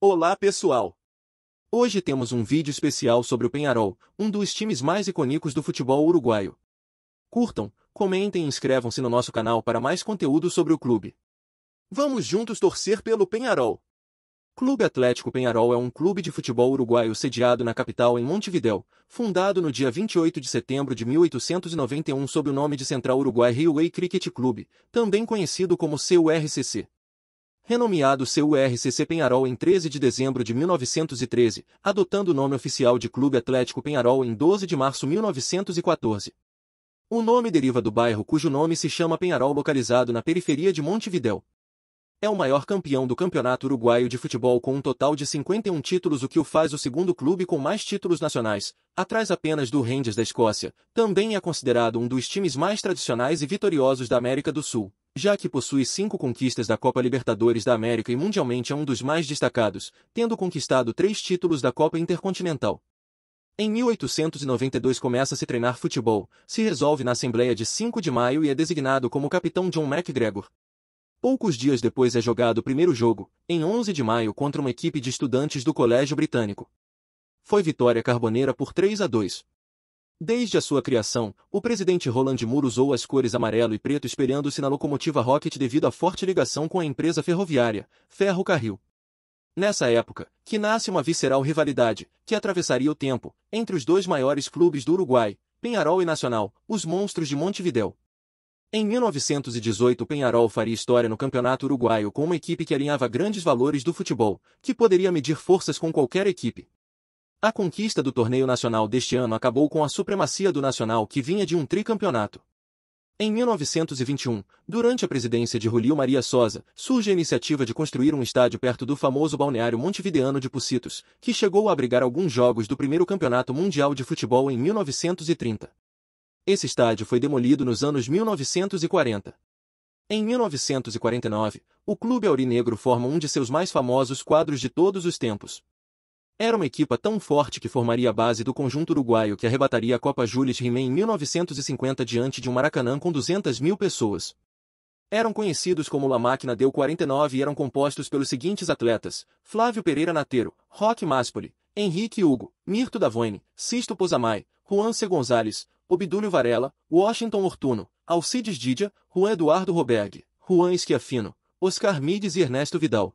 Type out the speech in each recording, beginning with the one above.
Olá pessoal! Hoje temos um vídeo especial sobre o Peñarol, um dos times mais icônicos do futebol uruguaio. Curtam, comentem e inscrevam-se no nosso canal para mais conteúdo sobre o clube. Vamos juntos torcer pelo Peñarol! Clube Atlético Peñarol é um clube de futebol uruguaio sediado na capital em Montevidéu, fundado no dia 28 de setembro de 1891 sob o nome de Central Uruguay Railway Cricket Club, também conhecido como CURCC. Renomeado CURCC Peñarol em 13 de dezembro de 1913, adotando o nome oficial de Clube Atlético Peñarol em 12 de março de 1914. O nome deriva do bairro cujo nome se chama Peñarol, localizado na periferia de Montevidéu. É o maior campeão do Campeonato Uruguaio de Futebol com um total de 51 títulos, o que o faz o segundo clube com mais títulos nacionais, atrás apenas do Rangers da Escócia. Também é considerado um dos times mais tradicionais e vitoriosos da América do Sul, já que possui 5 conquistas da Copa Libertadores da América e mundialmente é um dos mais destacados, tendo conquistado 3 títulos da Copa Intercontinental. Em 1892 começa a se treinar futebol, se resolve na Assembleia de 5 de maio e é designado como capitão John McGregor. Poucos dias depois é jogado o primeiro jogo, em 11 de maio contra uma equipe de estudantes do Colégio Britânico. Foi vitória carboneira por 3-2. Desde a sua criação, o presidente Roland Moore usou as cores amarelo e preto espelhando-se na locomotiva Rocket devido à forte ligação com a empresa ferroviária, Ferrocarril. Nessa época, que nasce uma visceral rivalidade, que atravessaria o tempo, entre os dois maiores clubes do Uruguai, Peñarol e Nacional, os Monstros de Montevidéu. Em 1918 o Peñarol faria história no Campeonato Uruguaio com uma equipe que alinhava grandes valores do futebol, que poderia medir forças com qualquer equipe. A conquista do torneio nacional deste ano acabou com a supremacia do Nacional, que vinha de um tricampeonato. Em 1921, durante a presidência de Julio Maria Sosa, surge a iniciativa de construir um estádio perto do famoso balneário montevideano de Pocitos, que chegou a abrigar alguns jogos do primeiro Campeonato Mundial de Futebol em 1930. Esse estádio foi demolido nos anos 1940. Em 1949, o Clube Aurinegro forma um de seus mais famosos quadros de todos os tempos. Era uma equipa tão forte que formaria a base do conjunto uruguaio que arrebataria a Copa Jules Rimet em 1950 diante de um Maracanã com 200.000 pessoas. Eram conhecidos como La Máquina del 49 e eram compostos pelos seguintes atletas: Flávio Pereira Natero, Roque Maspoli, Henrique Hugo, Mirto Davoine, Sisto Pozamay, Juan C. Gonzalez, Obdúlio Varela, Washington Ortuno, Alcides Didia, Juan Eduardo Roberg, Juan Schiaffino, Oscar Mides e Ernesto Vidal.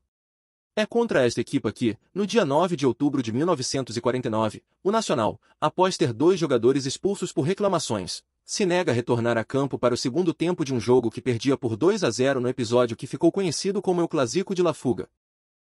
É contra esta equipa que, no dia 9 de outubro de 1949, o Nacional, após ter 2 jogadores expulsos por reclamações, se nega a retornar a campo para o segundo tempo de um jogo que perdia por 2-0 no episódio que ficou conhecido como o Clásico de La Fuga.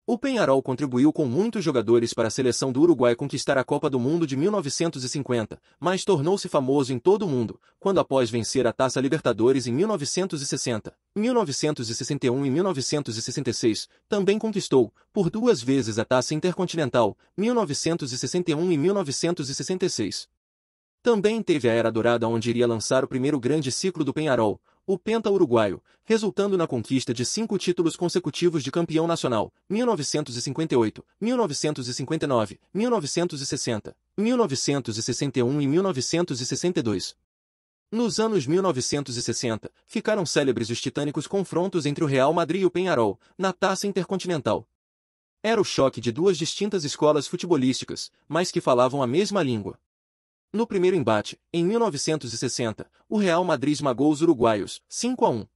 O Peñarol contribuiu com muitos jogadores para a seleção do Uruguai conquistar a Copa do Mundo de 1950, mas tornou-se famoso em todo o mundo, quando após vencer a Taça Libertadores em 1960, 1961 e 1966, também conquistou, por 2 vezes a Taça Intercontinental, 1961 e 1966. Também teve a Era Dourada, onde iria lançar o primeiro grande ciclo do Peñarol, o Penta Uruguaio, resultando na conquista de 5 títulos consecutivos de campeão nacional, 1958, 1959, 1960, 1961 e 1962. Nos anos 1960, ficaram célebres os titânicos confrontos entre o Real Madrid e o Peñarol, na Taça Intercontinental. Era o choque de 2 distintas escolas futebolísticas, mas que falavam a mesma língua. No primeiro embate, em 1960, o Real Madrid esmagou os uruguaios, 5-1.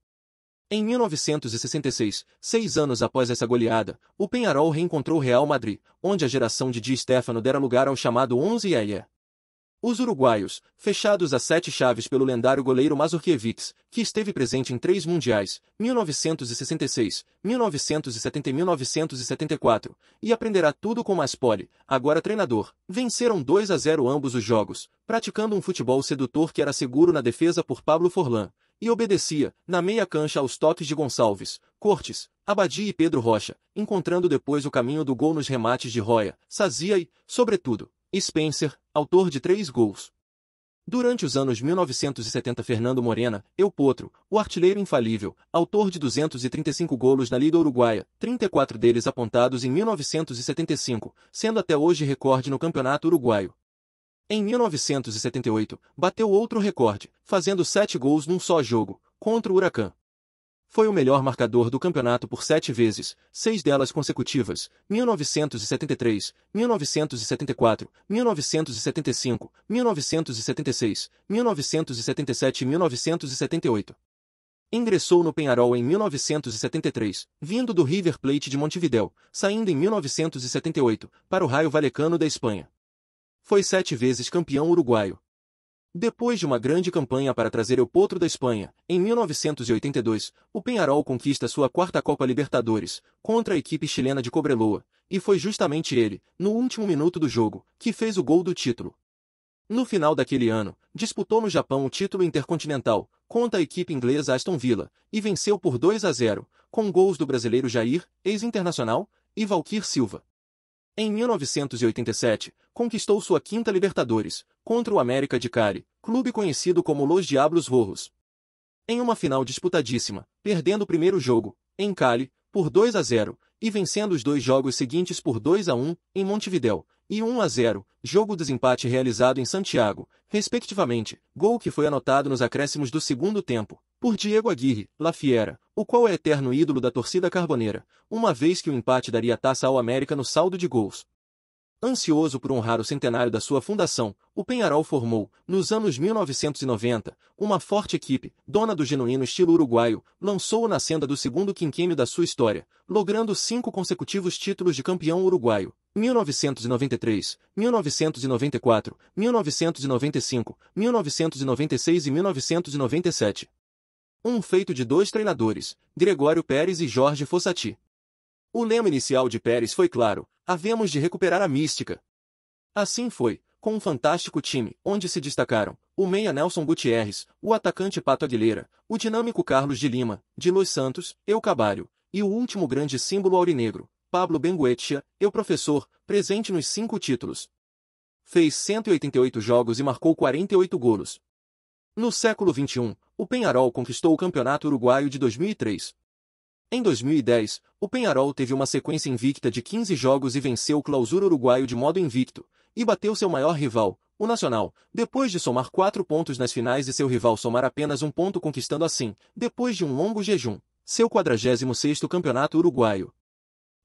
Em 1966, 6 anos após essa goleada, o Peñarol reencontrou o Real Madrid, onde a geração de Di Stéfano dera lugar ao chamado 11 Yeye. Os uruguaios, fechados a 7 chaves pelo lendário goleiro Mazurkiewicz, que esteve presente em 3 mundiais, 1966, 1970 e 1974, e aprenderá tudo com Maspoli, agora treinador, venceram 2-0 ambos os jogos, praticando um futebol sedutor que era seguro na defesa por Pablo Forlán, e obedecia, na meia cancha, aos toques de Gonçalves, Cortes, Abadi e Pedro Rocha, encontrando depois o caminho do gol nos remates de Roya, Sazia e, sobretudo, Spencer, autor de 3 gols. Durante os anos 1970, Fernando Morena, El Potro, o artilheiro infalível, autor de 235 golos na Liga Uruguaia, 34 deles apontados em 1975, sendo até hoje recorde no Campeonato Uruguaio. Em 1978, bateu outro recorde, fazendo 7 gols num só jogo, contra o Huracán. Foi o melhor marcador do campeonato por 7 vezes, 6 delas consecutivas, 1973, 1974, 1975, 1976, 1977 e 1978. Ingressou no Peñarol em 1973, vindo do River Plate de Montevideo, saindo em 1978, para o Rayo Vallecano da Espanha. Foi 7 vezes campeão uruguaio. Depois de uma grande campanha para trazer o Potro da Espanha, em 1982, o Peñarol conquista sua quarta Copa Libertadores, contra a equipe chilena de Cobreloa, e foi justamente ele, no último minuto do jogo, que fez o gol do título. No final daquele ano, disputou no Japão o título intercontinental, contra a equipe inglesa Aston Villa, e venceu por 2-0, com gols do brasileiro Jair, ex-internacional, e Valquir Silva. Em 1987, conquistou sua quinta Libertadores, contra o América de Cali, clube conhecido como Los Diablos Rojos. Em uma final disputadíssima, perdendo o primeiro jogo, em Cali, por 2-0, e vencendo os 2 jogos seguintes por 2-1, em Montevideo, e 1-0, jogo desempate realizado em Santiago, respectivamente, gol que foi anotado nos acréscimos do segundo tempo, por Diego Aguirre, La Fiera, o qual é eterno ídolo da torcida carboneira, uma vez que o empate daria a taça ao América no saldo de gols. Ansioso por honrar o centenário da sua fundação, o Peñarol formou, nos anos 1990, uma forte equipe, dona do genuíno estilo uruguaio, lançou-o na senda do segundo quinquênio da sua história, logrando 5 consecutivos títulos de campeão uruguaio, 1993, 1994, 1995, 1996 e 1997. Um feito de 2 treinadores, Gregório Pérez e Jorge Fossati. O lema inicial de Pérez foi claro: havemos de recuperar a mística. Assim foi, com um fantástico time, onde se destacaram o meia Nelson Gutierrez, o atacante Pato Aguilera, o dinâmico Carlos de Lima, de Los Santos, Eu Cabalho, e o último grande símbolo aurinegro, Pablo Bengoetxea, Eu Professor, presente nos 5 títulos. Fez 188 jogos e marcou 48 golos. No século XXI, o Peñarol conquistou o Campeonato Uruguaio de 2003. Em 2010, o Peñarol teve uma sequência invicta de 15 jogos e venceu o Clausura Uruguaio de modo invicto, e bateu seu maior rival, o Nacional, depois de somar 4 pontos nas finais e seu rival somar apenas 1 ponto, conquistando assim, depois de um longo jejum, seu 46º Campeonato Uruguaio.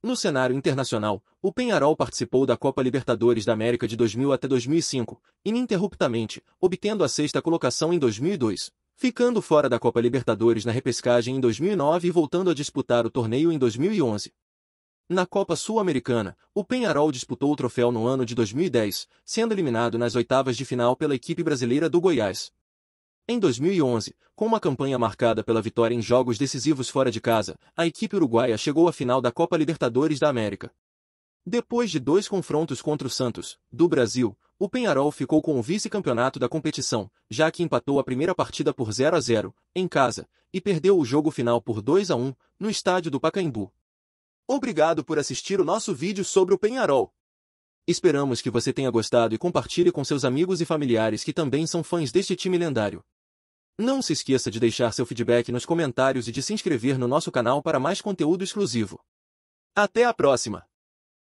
No cenário internacional, o Peñarol participou da Copa Libertadores da América de 2000 até 2005, ininterruptamente, obtendo a 6ª colocação em 2002. Ficando fora da Copa Libertadores na repescagem em 2009 e voltando a disputar o torneio em 2011. Na Copa Sul-Americana, o Peñarol disputou o troféu no ano de 2010, sendo eliminado nas oitavas de final pela equipe brasileira do Goiás. Em 2011, com uma campanha marcada pela vitória em jogos decisivos fora de casa, a equipe uruguaia chegou à final da Copa Libertadores da América. Depois de 2 confrontos contra o Santos, do Brasil, o Peñarol ficou com o vice-campeonato da competição, já que empatou a primeira partida por 0-0, em casa, e perdeu o jogo final por 2-1, no estádio do Pacaembu. Obrigado por assistir o nosso vídeo sobre o Peñarol. Esperamos que você tenha gostado e compartilhe com seus amigos e familiares que também são fãs deste time lendário. Não se esqueça de deixar seu feedback nos comentários e de se inscrever no nosso canal para mais conteúdo exclusivo. Até a próxima!